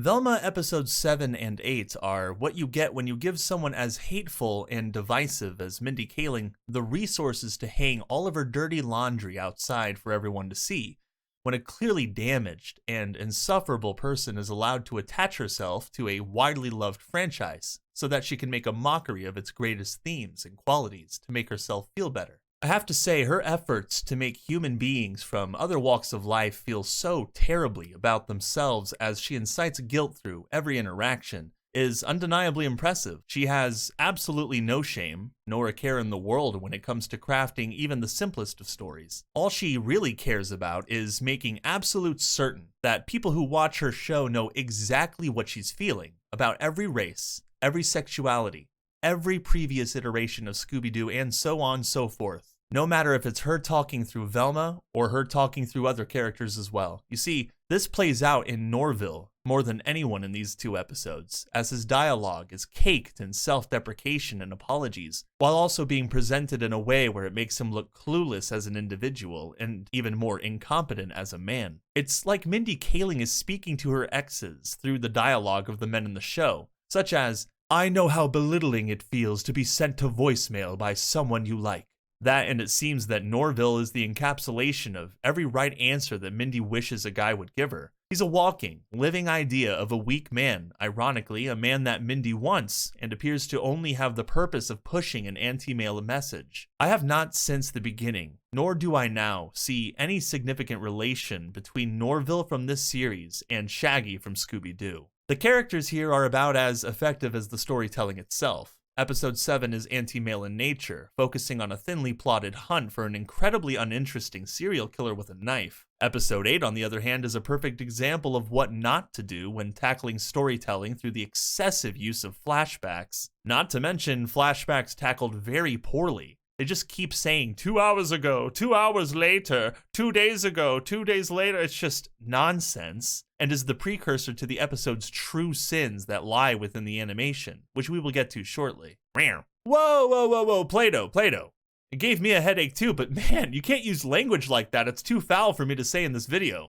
Velma episodes 7 and 8 are what you get when you give someone as hateful and divisive as Mindy Kaling the resources to hang all of her dirty laundry outside for everyone to see, when a clearly damaged and insufferable person is allowed to attach herself to a widely loved franchise so that she can make a mockery of its greatest themes and qualities to make herself feel better. I have to say, her efforts to make human beings from other walks of life feel so terribly about themselves as she incites guilt through every interaction is undeniably impressive. She has absolutely no shame, nor a care in the world when it comes to crafting even the simplest of stories. All she really cares about is making absolute certain that people who watch her show know exactly what she's feeling about every race, every sexuality, every previous iteration of Scooby-Doo, and so on and so forth. No matter if it's her talking through Velma or her talking through other characters as well. You see, this plays out in Norville more than anyone in these two episodes, as his dialogue is caked in self-deprecation and apologies, while also being presented in a way where it makes him look clueless as an individual and even more incompetent as a man. It's like Mindy Kaling is speaking to her exes through the dialogue of the men in the show, such as, "I know how belittling it feels to be sent to voicemail by someone you like." That, and it seems that Norville is the encapsulation of every right answer that Mindy wishes a guy would give her. He's a walking, living idea of a weak man, ironically, a man that Mindy wants and appears to only have the purpose of pushing an anti-male message. I have not since the beginning, nor do I now, see any significant relation between Norville from this series and Shaggy from Scooby-Doo. The characters here are about as effective as the storytelling itself. Episode 7 is anti-male in nature, focusing on a thinly plotted hunt for an incredibly uninteresting serial killer with a knife. Episode 8, on the other hand, is a perfect example of what not to do when tackling storytelling through the excessive use of flashbacks. Not to mention flashbacks tackled very poorly. They just keep saying 2 hours ago, 2 hours later, 2 days ago, 2 days later. It's just nonsense, and is the precursor to the episode's true sins that lie within the animation, which we will get to shortly. Whoa, whoa, whoa, whoa, Play-Doh. It gave me a headache too, but man, you can't use language like that. It's too foul for me to say in this video.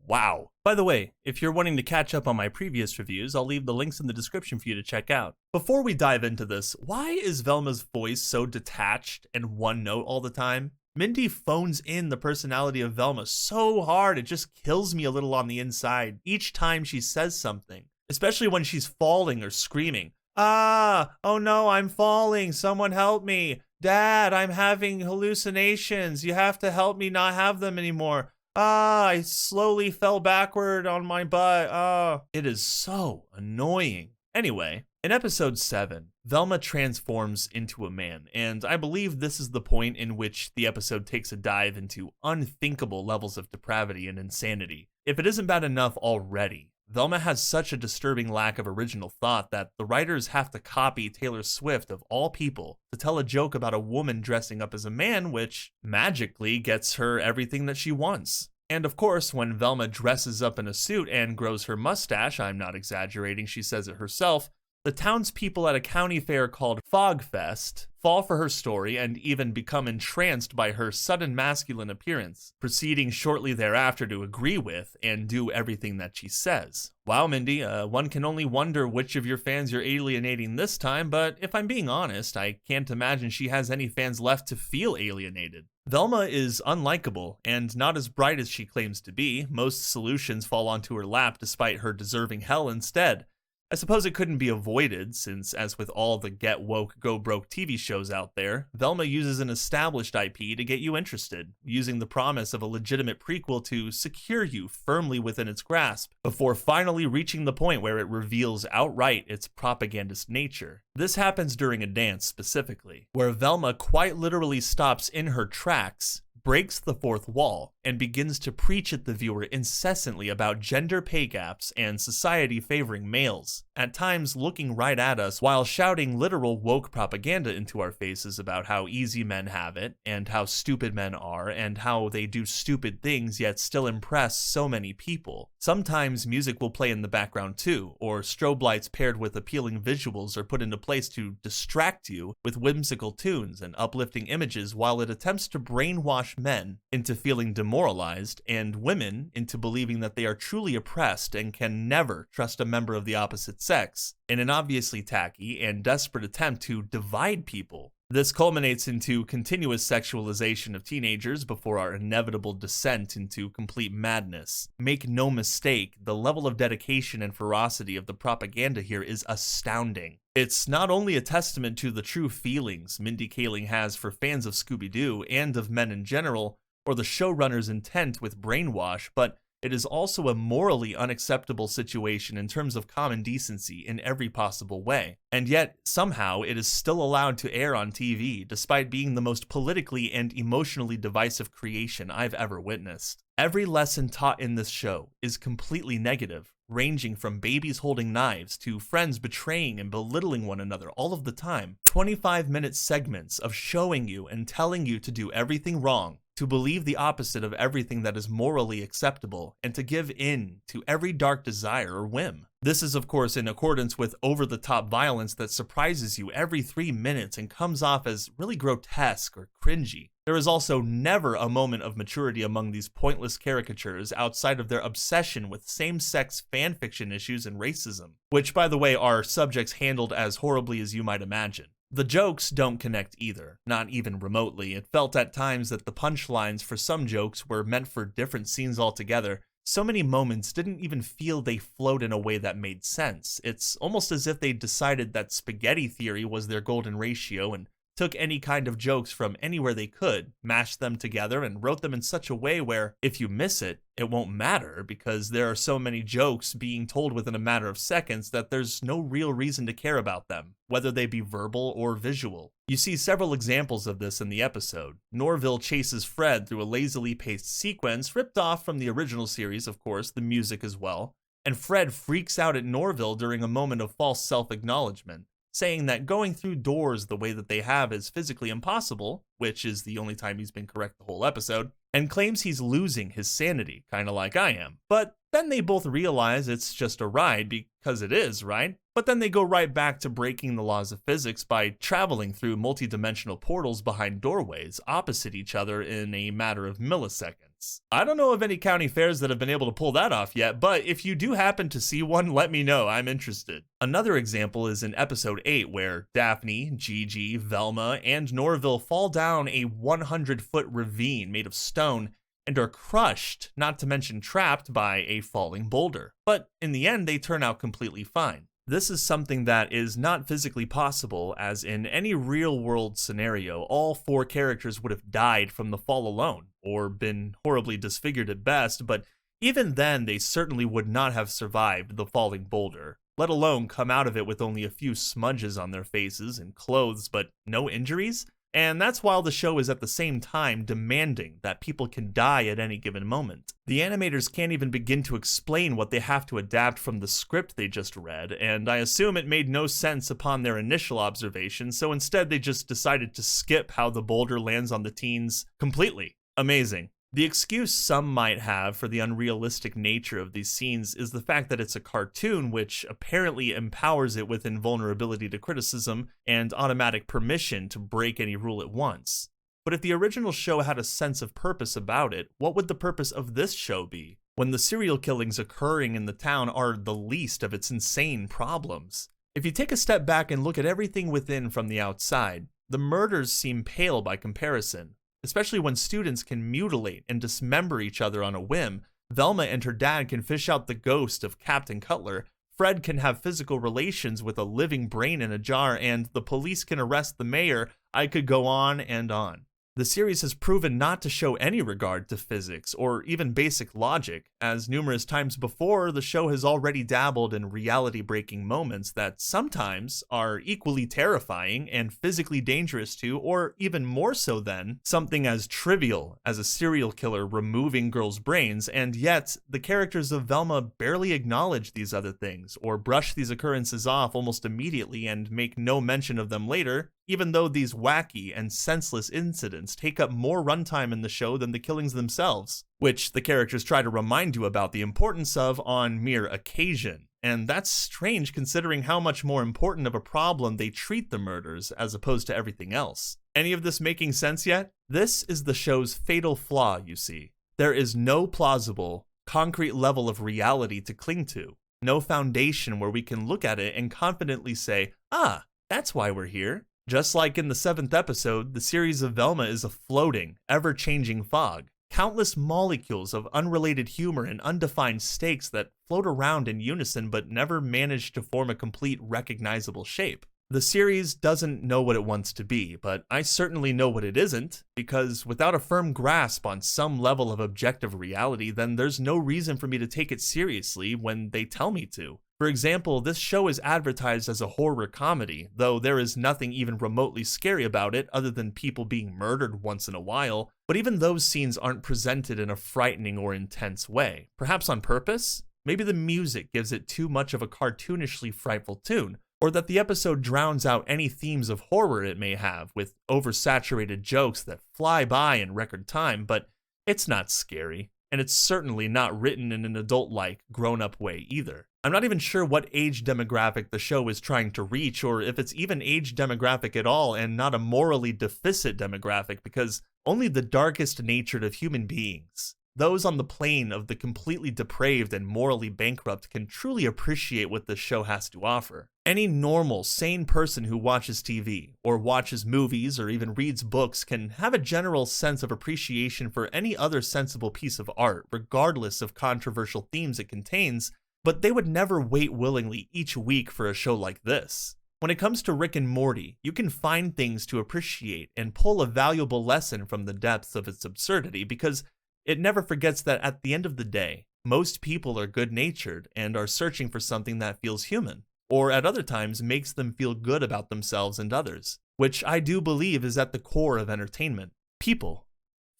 Wow. By the way, if you're wanting to catch up on my previous reviews, I'll leave the links in the description for you to check out. Before we dive into this, why is Velma's voice so detached and one note all the time? Mindy phones in the personality of Velma so hard it just kills me a little on the inside each time she says something, especially when she's falling or screaming. "Ah, oh no, I'm falling, someone help me. Dad, I'm having hallucinations, you have to help me not have them anymore. Ah, I slowly fell backward on my butt. Ah." It is so annoying. Anyway, in episode 7, Velma transforms into a man, and I believe this is the point in which the episode takes a dive into unthinkable levels of depravity and insanity. If it isn't bad enough already, Velma has such a disturbing lack of original thought that the writers have to copy Taylor Swift of all people to tell a joke about a woman dressing up as a man, which magically gets her everything that she wants. And of course, when Velma dresses up in a suit and grows her mustache, I'm not exaggerating, she says it herself, the townspeople at a county fair called Fogfest fall for her story and even become entranced by her sudden masculine appearance, proceeding shortly thereafter to agree with and do everything that she says. Wow, Mindy, one can only wonder which of your fans you're alienating this time, but if I'm being honest, I can't imagine she has any fans left to feel alienated. Velma is unlikable and not as bright as she claims to be. Most solutions fall onto her lap despite her deserving hell instead. I suppose it couldn't be avoided, since as with all the get woke, go broke TV shows out there, Velma uses an established IP to get you interested, using the promise of a legitimate prequel to secure you firmly within its grasp, before finally reaching the point where it reveals outright its propagandist nature. This happens during a dance specifically, where Velma quite literally stops in her tracks, breaks the fourth wall, and begins to preach at the viewer incessantly about gender pay gaps and society favoring males, at times looking right at us while shouting literal woke propaganda into our faces about how easy men have it, and how stupid men are, and how they do stupid things yet still impress so many people. Sometimes music will play in the background too, or strobe lights paired with appealing visuals are put into place to distract you with whimsical tunes and uplifting images while it attempts to brainwash men into feeling demoralized demoralized, and women into believing that they are truly oppressed and can never trust a member of the opposite sex, in an obviously tacky and desperate attempt to divide people. This culminates into continuous sexualization of teenagers before our inevitable descent into complete madness. Make no mistake, the level of dedication and ferocity of the propaganda here is astounding. It's not only a testament to the true feelings Mindy Kaling has for fans of Scooby-Doo and of men in general, or the showrunner's intent with Brainwash, but it is also a morally unacceptable situation in terms of common decency in every possible way. And yet, somehow, it is still allowed to air on TV, despite being the most politically and emotionally divisive creation I've ever witnessed. Every lesson taught in this show is completely negative, ranging from babies holding knives to friends betraying and belittling one another all of the time. 25-minute segments of showing you and telling you to do everything wrong, to believe the opposite of everything that is morally acceptable, and to give in to every dark desire or whim. This is, of course, in accordance with over-the-top violence that surprises you every 3 minutes and comes off as really grotesque or cringy. There is also never a moment of maturity among these pointless caricatures outside of their obsession with same-sex fanfiction issues and racism, which, by the way, are subjects handled as horribly as you might imagine. The jokes don't connect either, not even remotely. It felt at times that the punchlines for some jokes were meant for different scenes altogether. So many moments didn't even feel they flowed in a way that made sense. It's almost as if they decided that spaghetti theory was their golden ratio and took any kind of jokes from anywhere they could, mashed them together, and wrote them in such a way where, if you miss it, it won't matter because there are so many jokes being told within a matter of seconds that there's no real reason to care about them, whether they be verbal or visual. You see several examples of this in the episode. Norville chases Fred through a lazily paced sequence, ripped off from the original series, of course, the music as well, and Fred freaks out at Norville during a moment of false self-acknowledgement, saying that going through doors the way that they have is physically impossible, which is the only time he's been correct the whole episode, and claims he's losing his sanity, kinda like I am. But then they both realize it's just a ride because it is, right? But then they go right back to breaking the laws of physics by traveling through multi-dimensional portals behind doorways opposite each other in a matter of milliseconds. I don't know of any county fairs that have been able to pull that off yet, but if you do happen to see one, let me know, I'm interested. Another example is in episode 8 where Daphne, Gigi, Velma, and Norville fall down a 100-foot ravine made of stone and are crushed, not to mention trapped by a falling boulder. But in the end, they turn out completely fine. This is something that is not physically possible, as in any real-world scenario, all 4 characters would have died from the fall alone, or been horribly disfigured at best, but even then they certainly would not have survived the falling boulder, let alone come out of it with only a few smudges on their faces and clothes, but no injuries? And that's while the show is at the same time demanding that people can die at any given moment. The animators can't even begin to explain what they have to adapt from the script they just read, and I assume it made no sense upon their initial observation, so instead they just decided to skip how the boulder lands on the teens completely. Amazing. The excuse some might have for the unrealistic nature of these scenes is the fact that it's a cartoon, which apparently empowers it with invulnerability to criticism and automatic permission to break any rule at once. But if the original show had a sense of purpose about it, what would the purpose of this show be, when the serial killings occurring in the town are the least of its insane problems? If you take a step back and look at everything within from the outside, the murders seem pale by comparison. Especially when students can mutilate and dismember each other on a whim. Velma and her dad can fish out the ghost of Captain Cutler, Fred can have physical relations with a living brain in a jar, and the police can arrest the mayor. I could go on and on. The series has proven not to show any regard to physics or even basic logic, as numerous times before, the show has already dabbled in reality-breaking moments that sometimes are equally terrifying and physically dangerous to, or even more so than, something as trivial as a serial killer removing girls' brains, and yet the characters of Velma barely acknowledge these other things, or brush these occurrences off almost immediately and make no mention of them later, even though these wacky and senseless incidents take up more runtime in the show than the killings themselves, which the characters try to remind you about the importance of on mere occasion. And that's strange considering how much more important of a problem they treat the murders as opposed to everything else. Any of this making sense yet? This is the show's fatal flaw, you see. There is no plausible, concrete level of reality to cling to. No foundation where we can look at it and confidently say, ah, that's why we're here. Just like in the 7th episode, the series of Velma is a floating, ever-changing fog. Countless molecules of unrelated humor and undefined stakes that float around in unison but never manage to form a complete recognizable shape. The series doesn't know what it wants to be, but I certainly know what it isn't, because without a firm grasp on some level of objective reality, then there's no reason for me to take it seriously when they tell me to. For example, this show is advertised as a horror comedy, though there is nothing even remotely scary about it other than people being murdered once in a while, but even those scenes aren't presented in a frightening or intense way. Perhaps on purpose? Maybe the music gives it too much of a cartoonishly frightful tune, or that the episode drowns out any themes of horror it may have with oversaturated jokes that fly by in record time, but it's not scary, and it's certainly not written in an adult-like, grown-up way either. I'm not even sure what age demographic the show is trying to reach, or if it's even age demographic at all and not a morally deficit demographic, because only the darkest natured of human beings, those on the plane of the completely depraved and morally bankrupt, can truly appreciate what the show has to offer. Any normal, sane person who watches TV, or watches movies, or even reads books can have a general sense of appreciation for any other sensible piece of art, regardless of controversial themes it contains, but they would never wait willingly each week for a show like this. When it comes to Rick and Morty, you can find things to appreciate and pull a valuable lesson from the depths of its absurdity, because it never forgets that at the end of the day, most people are good-natured and are searching for something that feels human, or at other times makes them feel good about themselves and others, which I do believe is at the core of entertainment. People,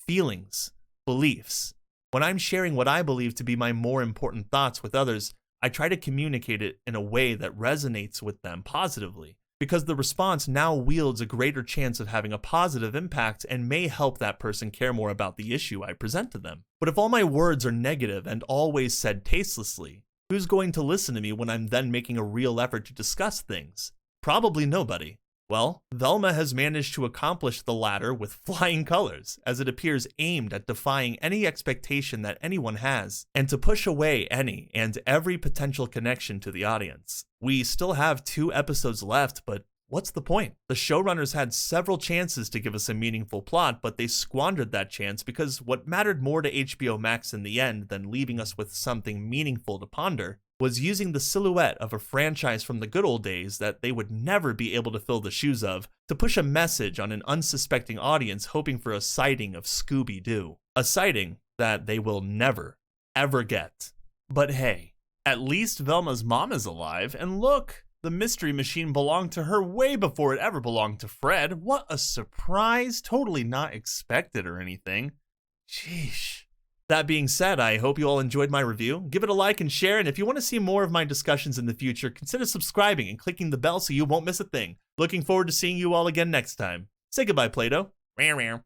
feelings, beliefs. When I'm sharing what I believe to be my more important thoughts with others, I try to communicate it in a way that resonates with them positively, because the response now wields a greater chance of having a positive impact and may help that person care more about the issue I present to them. But if all my words are negative and always said tastelessly, who's going to listen to me when I'm then making a real effort to discuss things? Probably nobody. Well, Velma has managed to accomplish the latter with flying colors, as it appears aimed at defying any expectation that anyone has, and to push away any and every potential connection to the audience. We still have 2 episodes left, but what's the point? The showrunners had several chances to give us a meaningful plot, but they squandered that chance because what mattered more to HBO Max in the end than leaving us with something meaningful to ponder was using the silhouette of a franchise from the good old days that they would never be able to fill the shoes of to push a message on an unsuspecting audience hoping for a sighting of Scooby-Doo. A sighting that they will never, ever get. But hey, at least Velma's mom is alive, and look, the mystery machine belonged to her way before it ever belonged to Fred. What a surprise, totally not expected or anything. Sheesh. That being said, I hope you all enjoyed my review. Give it a like and share, and if you want to see more of my discussions in the future, consider subscribing and clicking the bell so you won't miss a thing. Looking forward to seeing you all again next time. Say goodbye, Play-Doh. Meow meow.